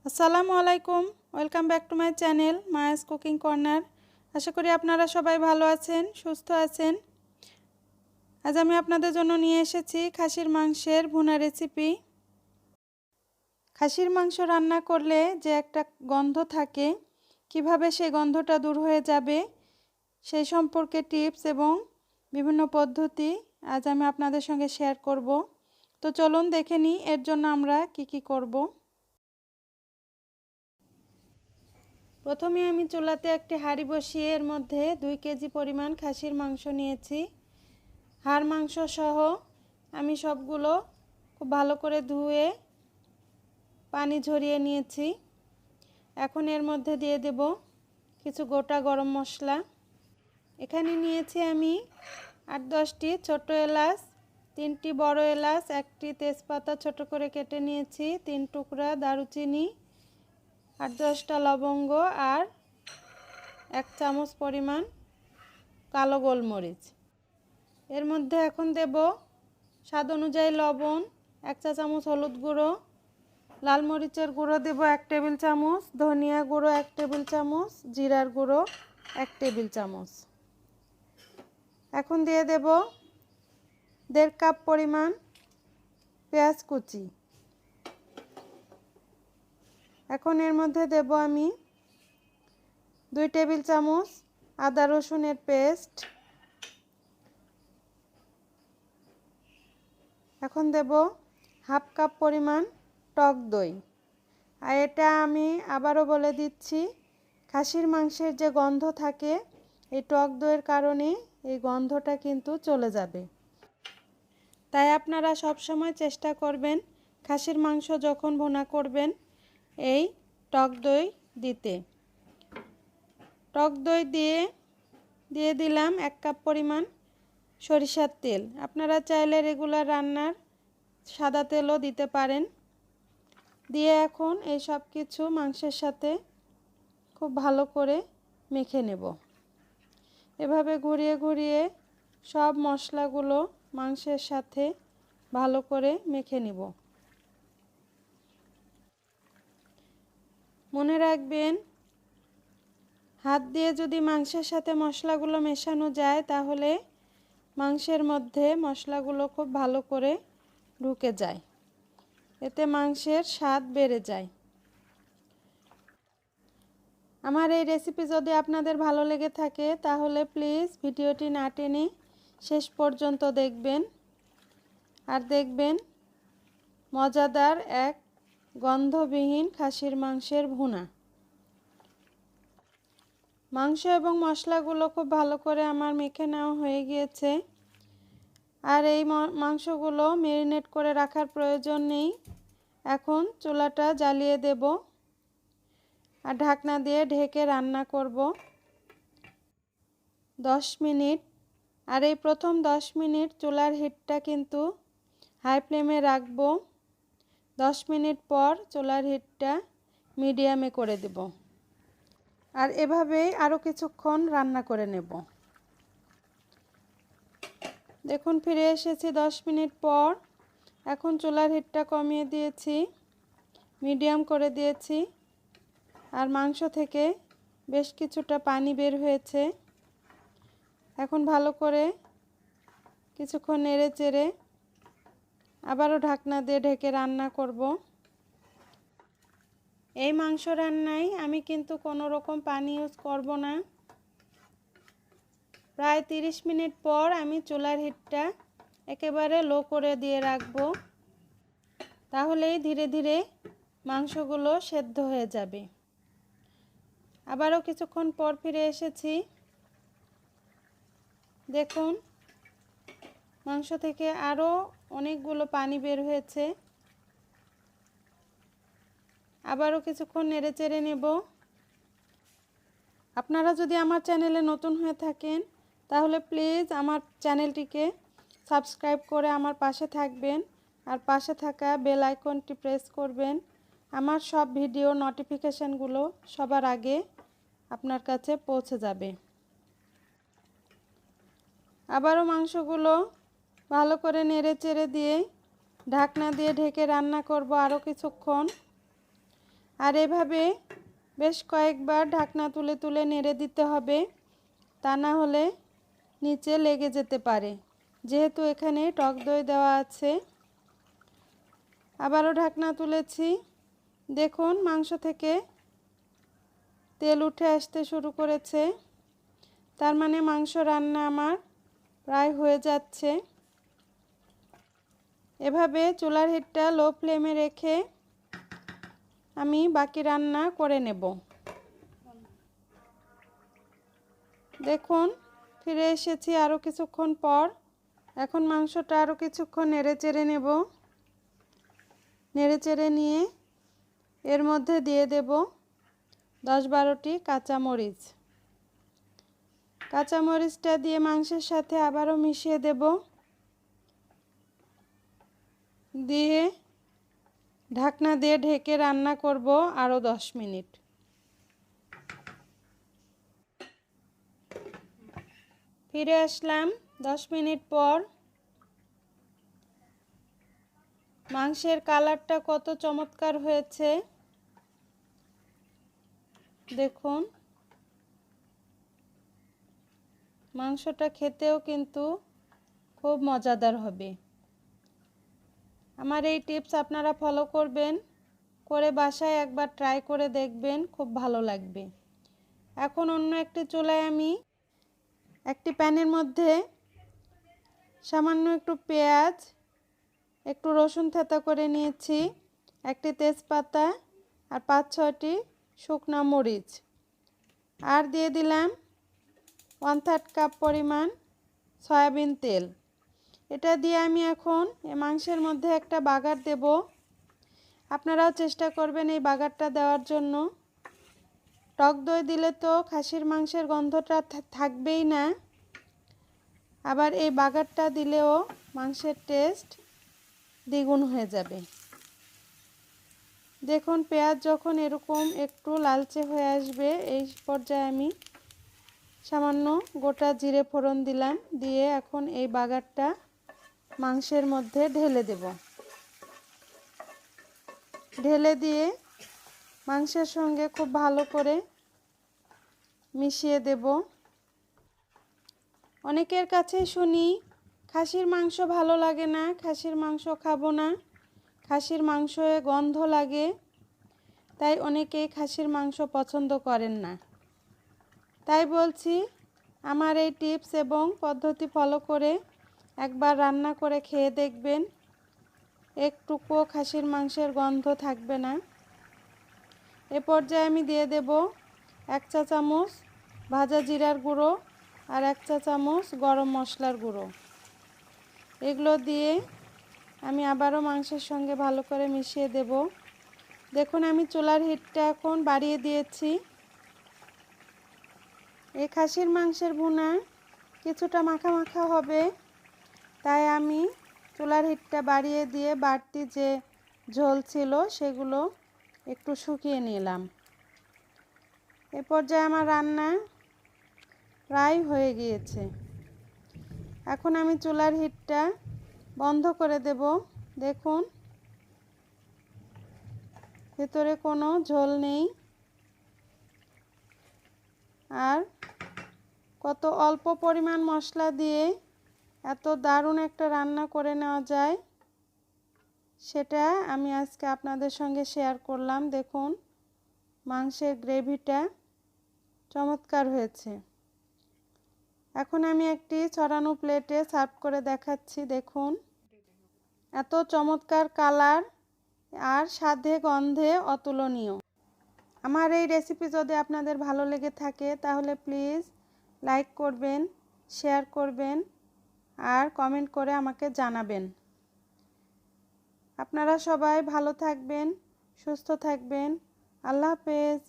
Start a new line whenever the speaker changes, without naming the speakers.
আসসালামু আলাইকুম, welcome back to my channel Maya's cooking corner. আশা করি আপনারা সবাই ভালো আছেন, সুস্থ আছেন। আজ আমি আপনাদের জন্য নিয়ে এসেছি খাসির মাংসের ভুনা রেসিপি। খাসির মাংস রান্না করলে যে একটা গন্ধ থাকে, কিভাবে সেই গন্ধটা দূর হয়ে যাবে সেই সম্পর্কে টিপস এবং বিভিন্ন পদ্ধতি আজ আমি আপনাদের সঙ্গে শেয়ার করব। তো চলুন দেখে নিই এর জন্য আমরা কি করব। প্রথমে আমি চুলাতে একটি হাঁড়ি বসিয়ে এর মধ্যে 2 কেজি পরিমাণ খাসির মাংস নিয়েছি। হাড় মাংস সহ আমি সবগুলো খুব ভালো করে ধুয়ে পানি ঝরিয়ে নিয়েছি। এখন এর মধ্যে দিয়ে দেব কিছু গোটা গরম মশলা। এখানে নিয়েছি আমি 8-10টি ছোট এলাচ, 3টি বড় এলাচ, 1টি তেজপাতা ছোট করে কেটে নিয়েছি, 3 টুকরা দারুচিনি, 8-10টা লবঙ্গ আর 1 চামচ পরিমাণ কালো গোলমরিচ। এর মধ্যে এখন দেব স্বাদ অনুযায়ী লবণ, 1 চা চামচ হলুদ গুঁড়ো, লাল মরিচের গুঁড়ো দেব 1 টেবিল চামচ, ধনিয়া গুঁড়ো 1 টেবিল চামচ, জিরার গুঁড়ো 1 টেবিল চামচ। এখন দিয়ে দেব 1.5 কাপ পরিমাণ পেঁয়াজ কুচি। এখন এর মধ্যে দেব আমি 2 টেবিল চামচ আদা রসুনের পেস্ট। এখন দেব 1/2 কাপ পরিমাণ টক দই। আর এটা আমি আবারও বলে দিচ্ছি, খাসির মাংসের যে গন্ধ থাকে এই টক দইয়ের কারণে এই গন্ধটা কিন্তু চলে যাবে। তাই আপনারা সব সময় চেষ্টা করবেন খাসির মাংস যখন ভুনা করবেন এই টক দই দিতে। টক দই দিয়ে দিলাম 1 কাপ পরিমাণ সরিষার তেল। আপনারা চাইলে রেগুলার রান্নার সাদা তেলও দিতে পারেন। দিয়ে এখন এই সব কিছু মাংসের সাথে খুব ভালো করে মেখে নেব। এভাবে ঘুরিয়ে ঘুরিয়ে সব মশলাগুলো মাংসের সাথে ভালো করে মেখে নেব। মনে রাখবেন, হাত দিয়ে যদি মাংসের সাথে মশলাগুলো মেশানো যায় তাহলে মাংসের মধ্যে মশলাগুলো খুব ভালো করে ঢুকে যায়, এতে মাংসের স্বাদ বেড়ে যায়। আমার এই রেসিপি যদি আপনাদের ভালো লেগে থাকে তাহলে প্লিজ ভিডিওটি না টেনে শেষ পর্যন্ত দেখবেন। আর দেখবেন মজাদার এক গন্ধবিহীন খাসির মাংসের ভুনা। মাংস এবং মশলাগুলো খুব ভালো করে আমার মেখে নেওয়া হয়ে গিয়েছে। আর এই মাংসগুলো ম্যারিনেট করে রাখার প্রয়োজন নেই। এখন চুলাটা জ্বালিয়ে দেব আর ঢাকনা দিয়ে ঢেকে রান্না করব 10 মিনিট। আর এই প্রথম 10 মিনিট চুলার হিটটা কিন্তু হাই ফ্লেমে রাখব। 10 মিনিট পর চুলার হিটটা মিডিয়ামে করে দেব। আর এভাবেই আরও কিছুক্ষণ রান্না করে নেব। দেখুন ফিরে এসেছি 10 মিনিট পর। এখন চুলার হিটটা কমিয়ে দিয়েছি, মিডিয়াম করে দিয়েছি। আর মাংস থেকে বেশ কিছুটা পানি বের হয়েছে। এখন ভালো করে কিছুক্ষণ নেড়ে চেড়ে আবারও ঢাকনা দিয়ে ঢেকে রান্না করব। এই মাংস রান্নায় আমি কিন্তু কোনো রকম পানি ইউজ করব না। প্রায় 30 মিনিট পর আমি চুলার হিটটা একেবারে লো করে দিয়ে রাখব, তাহলেই ধীরে ধীরে মাংসগুলো সেদ্ধ হয়ে যাবে। আবারও কিছুক্ষণ পর ফিরে এসেছি। দেখুন মাংস থেকে আরও অনেকগুলো পানি বের হয়েছে। আবারও কিছুক্ষণ নেড়ে চেড়ে নেব। আপনারা যদি আমার চ্যানেলে নতুন হয়ে থাকেন তাহলে প্লিজ আমার চ্যানেলটিকে সাবস্ক্রাইব করে আমার পাশে থাকবেন আর পাশে থাকা বেল আইকনটি প্রেস করবেন। আমার সব ভিডিও নোটিফিকেশানগুলো সবার আগে আপনার কাছে পৌঁছে যাবে। আবারও মাংসগুলো ভালো করে নেড়ে চেড়ে দিয়ে ঢাকনা দিয়ে ঢেকে রান্না করব আরও কিছুক্ষণ। আর এভাবে বেশ কয়েকবার ঢাকনা তুলে তুলে নেড়ে দিতে হবে, তা না হলে নিচে লেগে যেতে পারে, যেহেতু এখানে টক দই দেওয়া আছে। আবারও ঢাকনা তুলেছি। দেখুন মাংস থেকে তেল উঠে আসতে শুরু করেছে, তার মানে মাংস রান্না আমার প্রায় হয়ে যাচ্ছে। এভাবে চুলার হিটটা লো ফ্লেমে রেখে আমি বাকি রান্না করে নেব। দেখুন ফিরে এসেছি আরও কিছুক্ষণ পর। এখন মাংসটা আরও কিছুক্ষণ নেড়ে চেড়ে নেব। নেড়ে চেড়ে নিয়ে এর মধ্যে দিয়ে দেব 10-12টি কাঁচামরিচ। কাঁচামরিচটা দিয়ে মাংসের সাথে আবারও মিশিয়ে দেব, দিয়ে ঢাকনা দিয়ে ঢেকে রান্না করব আরও 10 মিনিট। ফিরে আসলাম 10 মিনিট পর। মাংসের কালারটা কত চমৎকার হয়েছে দেখুন। মাংসটা খেতেও কিন্তু খুব মজাদার হবে। আমার এই টিপস আপনারা ফলো করবেন, করে বাসায় একবার ট্রাই করে দেখবেন, খুব ভালো লাগবে। এখন অন্য একটি চুলায় আমি একটি প্যানের মধ্যে সামান্য একটু পেঁয়াজ, একটু রসুন থেঁতো করে নিয়েছি, একটি তেজপাতা আর 5-6টি শুকনো মরিচ, আর দিয়ে দিলাম 1/3 কাপ পরিমাণ সয়াবিন তেল। এটা দিয়ে আমি এখন এই মাংসের মধ্যে একটা বাগার দেব। আপনারাও চেষ্টা করবেন এই বাগারটা দেওয়ার জন্য। টক দই দিলে তো খাসির মাংসের গন্ধটা থাকবেই না, আবার এই বাগারটা দিলেও মাংসের টেস্ট দ্বিগুণ হয়ে যাবে। দেখুন পেঁয়াজ যখন এরকম একটু লালচে হয়ে আসবে, এই পর্যায়ে আমি সামান্য গোটা জিরে ফোড়ন দিলাম, দিয়ে এখন এই বাগারটা মাংসের মধ্যে ঢেলে দেব। ঢেলে দিয়ে মাংসের সঙ্গে খুব ভালো করে মিশিয়ে দেব। অনেকের কাছে শুনি খাসির মাংস ভালো লাগে না, খাসির মাংস খাবো না, খাসির মাংসে গন্ধ লাগে, তাই অনেকেই খাসির মাংস পছন্দ করেন না। তাই বলছি আমার এই টিপস এবং পদ্ধতি ফলো করে একবার রান্না করে খেয়ে দেখবেন, একটুকুও খাসির মাংসের গন্ধ থাকবে না। এ পর্যায়ে আমি দিয়ে দেব 1 চা চামচ ভাজা জিরার গুঁড়ো আর 1 চা চামচ গরম মশলার গুঁড়ো। এগুলো দিয়ে আমি আবারও মাংসের সঙ্গে ভালো করে মিশিয়ে দেব। দেখুন আমি চুলার হিটটা এখন বাড়িয়ে দিয়েছি। এই খাসির মাংসের ভুনা কিছুটা মাখা মাখা হবে, তাই আমি চুলার হিটটা বাড়িয়ে দিয়ে বাড়তি যে ঝোল ছিল সেগুলো একটু শুকিয়ে নিলাম। এ পর্যায়ে আমার রান্না প্রায় হয়ে গিয়েছে। এখন আমি চুলার হিটটা বন্ধ করে দেব। দেখুন ভেতরে কোনো ঝোল নেই, আর কত অল্প পরিমাণ মশলা দিয়ে এত দারুণ একটা রান্না করে নেওয়া যায়, সেটা আমি আজকে আপনাদের সঙ্গে শেয়ার করলাম। দেখুন মাংসের গ্রেভিটা চমৎকার হয়েছে। এখন আমি একটি ছড়ানো প্লেটে সার্ভ করে দেখাচ্ছি। দেখুন এত চমৎকার কালার আর স্বাদে গন্ধে অতুলনীয়। আমার এই রেসিপি যদি আপনাদের ভালো লেগে থাকে তাহলে প্লিজ লাইক করবেন, শেয়ার করবেন আর কমেন্ট করে আমাকে জানাবেন। আপনারা সবাই ভালো থাকবেন, সুস্থ থাকবেন। আল্লাহ হাফেজ।